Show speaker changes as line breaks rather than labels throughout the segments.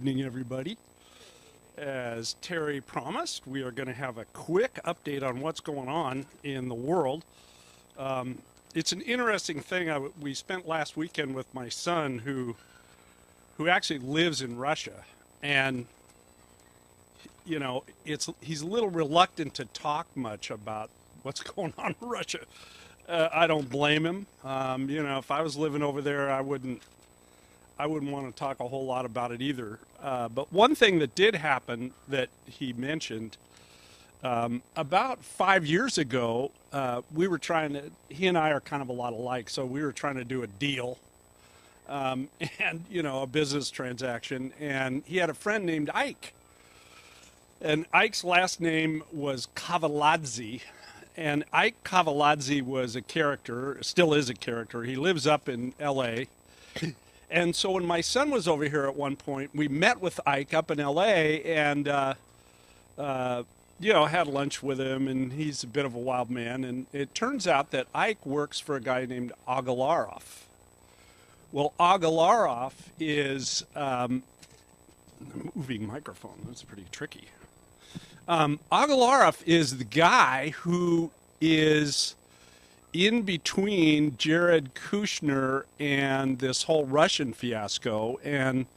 evening, everybody. As Terry promised, we are going to have a quick update on what's going on in the world. It's an interesting thing. We spent last weekend with my son, who actually lives in Russia, and you know, he's a little reluctant to talk much about what's going on in Russia. I don't blame him. You know, if I was living over there, I wouldn't want to talk a whole lot about it either. But one thing that did happen that he mentioned, about 5 years ago, he and I are kind of a lot alike, so we were trying to do a deal, and, you know, a business transaction, and he had a friend named Ike. And Ike's last name was Kavaladze, and Ike Kavaladze was a character, still is a character. He lives up in L.A., and so when my son was over here at one point, we met with Ike up in L.A. and, you know, had lunch with him, and he's a bit of a wild man. And it turns out that Ike works for a guy named Agalarov. Well, Agalarov is moving microphone. That's pretty tricky. Agalarov is the guy who is in between Jared Kushner and this whole Russian fiasco, and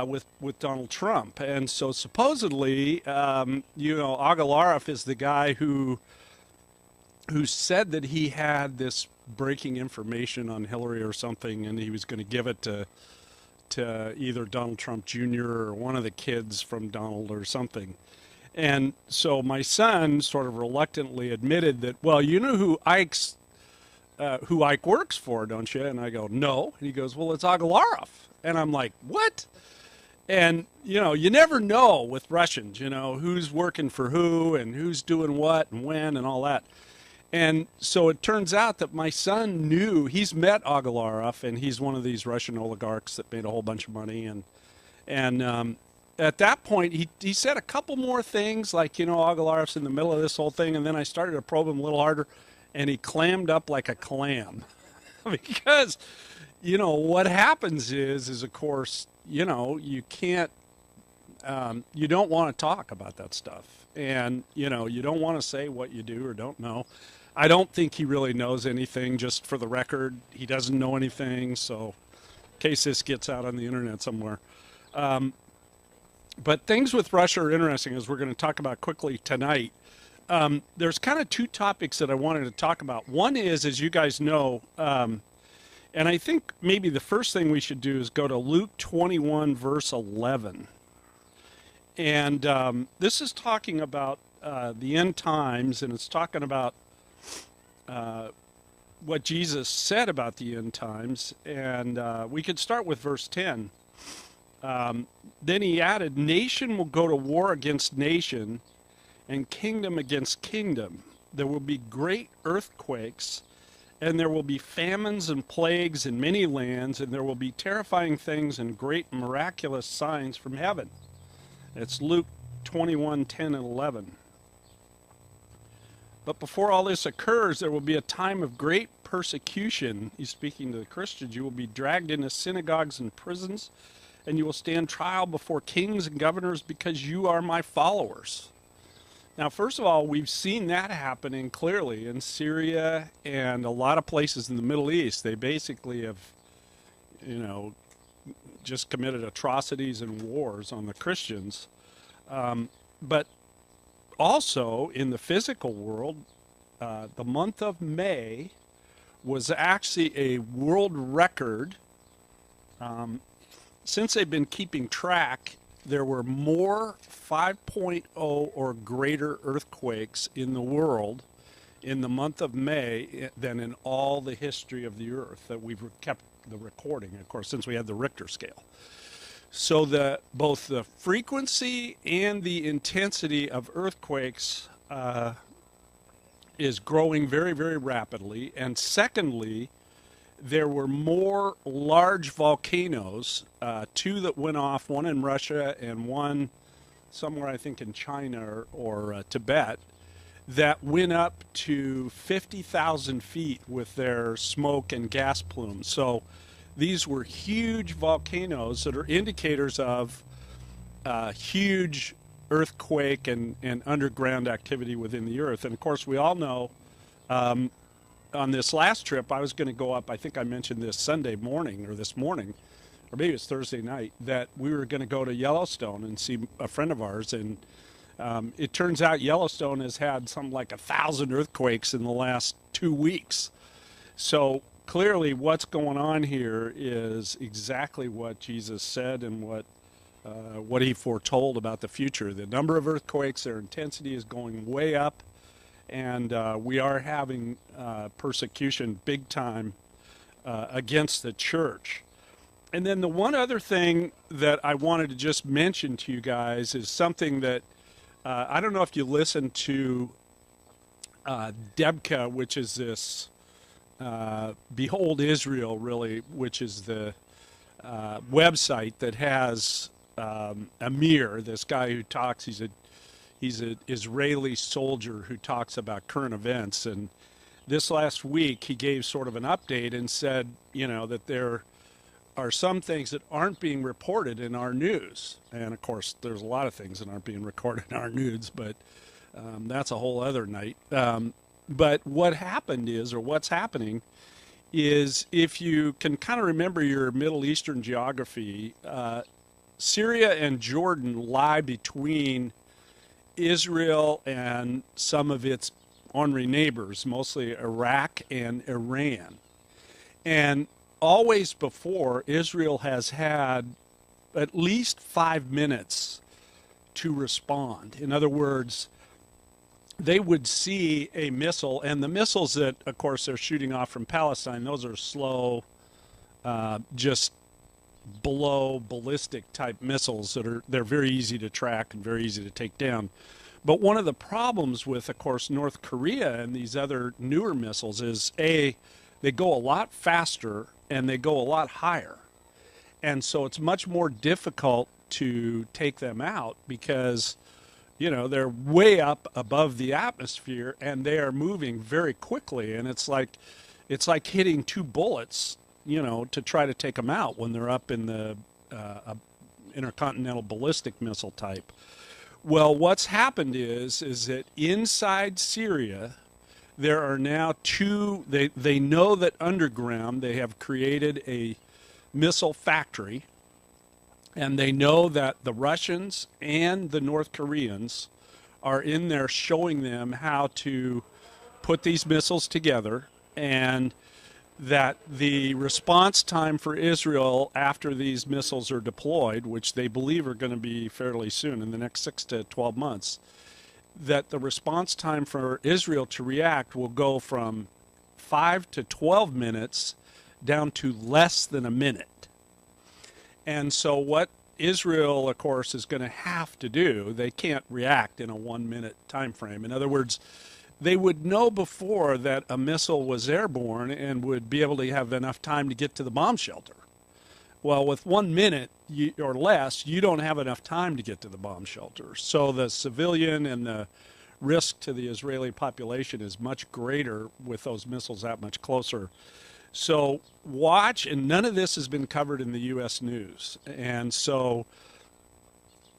with Donald Trump. And so supposedly, you know, Agalarov is the guy who said that he had this breaking information on Hillary or something, and he was going to give it to either Donald Trump Jr. or one of the kids from Donald or something. And so my son sort of reluctantly admitted that, well, you know who Ike works for, don't you? And I go, no. And he goes, well, it's Agalarov. And I'm like, what? And, you know, you never know with Russians, you know, who's working for who and who's doing what and when and all that. And so it turns out that my son knew, he's met Agalarov, and he's one of these Russian oligarchs that made a whole bunch of money. And at that point, he said a couple more things, like, you know, Agalarov's in the middle of this whole thing, and then I started to probe him a little harder, and he clammed up like a clam. Because, you know, what happens is of course, you know, you can't, you don't want to talk about that stuff. And, you know, you don't want to say what you do or don't know. I don't think he really knows anything, just for the record. He doesn't know anything, so in case this gets out on the internet somewhere. But things with Russia are interesting, as we're going to talk about quickly tonight. There's kind of two topics that I wanted to talk about. One is, as you guys know, and I think maybe the first thing we should do is go to Luke 21, verse 11. And this is talking about the end times, and it's talking about what Jesus said about the end times. And we could start with verse 10. Then he added, nation will go to war against nation, and kingdom against kingdom. There will be great earthquakes, and there will be famines and plagues in many lands, and there will be terrifying things and great miraculous signs from heaven. It's Luke 21, 10 and 11. But before all this occurs, there will be a time of great persecution. He's speaking to the Christians. You will be dragged into synagogues and prisons, and you will stand trial before kings and governors because you are my followers. Now, first of all, we've seen that happening clearly in Syria and a lot of places in the Middle East. They basically have, you know, just committed atrocities and wars on the Christians. But also in the physical world, the month of May was actually a world record. Since they've been keeping track, there were more 5.0 or greater earthquakes in the world in the month of May than in all the history of the earth that we've kept the recording, of course, since we had the Richter scale. So both the frequency and the intensity of earthquakes is growing very, very rapidly. And secondly, there were more large volcanoes, two that went off, one in Russia and one somewhere, I think, in China or Tibet, that went up to 50,000 feet with their smoke and gas plumes. So these were huge volcanoes that are indicators of huge earthquake and underground activity within the earth. And of course, we all know on this last trip, I was going to go up, I think I mentioned this Sunday morning or this morning, or maybe it's Thursday night, that we were going to go to Yellowstone and see a friend of ours. And it turns out Yellowstone has had something like 1,000 earthquakes in the last 2 weeks. So clearly what's going on here is exactly what Jesus said and what he foretold about the future. The number of earthquakes, their intensity is going way up, and we are having persecution big time against the church. And then the one other thing that I wanted to just mention to you guys is something that I don't know if you listen to Debka, which is this Behold Israel, really, which is the website that has Amir, this guy who talks. He's an Israeli soldier who talks about current events. And this last week, he gave sort of an update and said, that there are some things that aren't being reported in our news. And of course, there's a lot of things that aren't being recorded in our news, but that's a whole other night. But what happened is, or what's happening is, if you can kind of remember your Middle Eastern geography, Syria and Jordan lie between Israel and some of its ornery neighbors, mostly Iraq and Iran. And always before, Israel has had at least 5 minutes to respond. In other words, they would see a missile, and the missiles that, of course, they're shooting off from Palestine, those are slow, just below ballistic type missiles they're very easy to track and very easy to take down. But one of the problems with, of course, North Korea and these other newer missiles is, they go a lot faster and they go a lot higher. And so it's much more difficult to take them out because, they're way up above the atmosphere and they are moving very quickly. And it's like hitting 2 bullets, to try to take them out when they're up in the intercontinental ballistic missile type. Well, what's happened is that inside Syria, there are now 2, they know that underground they have created a missile factory, and they know that the Russians and the North Koreans are in there showing them how to put these missiles together, and that the response time for Israel after these missiles are deployed, which they believe are going to be fairly soon, in the next 6 to 12 months, that the response time for Israel to react will go from 5 to 12 minutes down to less than a minute. And so what Israel, of course, is going to have to do, they can't react in a 1-minute time frame. In other words, they would know before that a missile was airborne and would be able to have enough time to get to the bomb shelter. Well, with 1 minute or less, you don't have enough time to get to the bomb shelter. So the civilian and the risk to the Israeli population is much greater with those missiles that much closer. So watch, and none of this has been covered in the U.S. news. And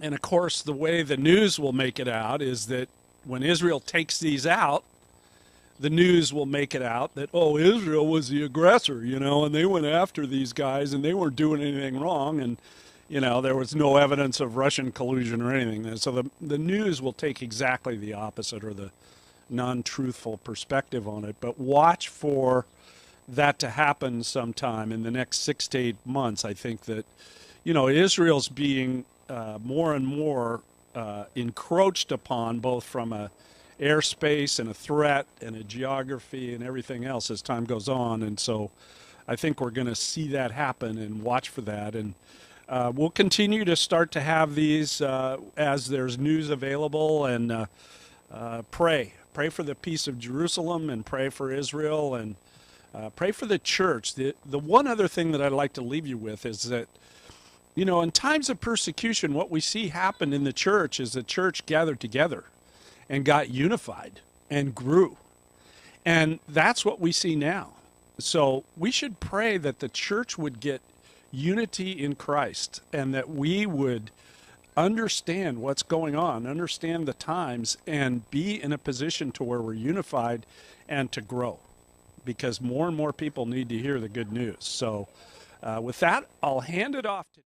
of course, the way the news will make it out is that when Israel takes these out, the news will make it out that, Israel was the aggressor, and they went after these guys and they weren't doing anything wrong. And, there was no evidence of Russian collusion or anything. And so the news will take exactly the opposite, or the non-truthful perspective on it. But watch for that to happen sometime in the next 6 to 8 months. I think that, Israel's being more and more encroached upon, both from a airspace and a threat and a geography and everything else as time goes on. And so I think we're going to see that happen, and watch for that. And we'll continue to start to have these as there's news available, and pray for the peace of Jerusalem, and pray for Israel, and pray for the church. The one other thing that I'd like to leave you with is that, in times of persecution, what we see happen in the church is the church gathered together and got unified and grew. And that's what we see now. So we should pray that the church would get unity in Christ, and that we would understand what's going on, understand the times, and be in a position to where we're unified and to grow, because more and more people need to hear the good news. So with that, I'll hand it off to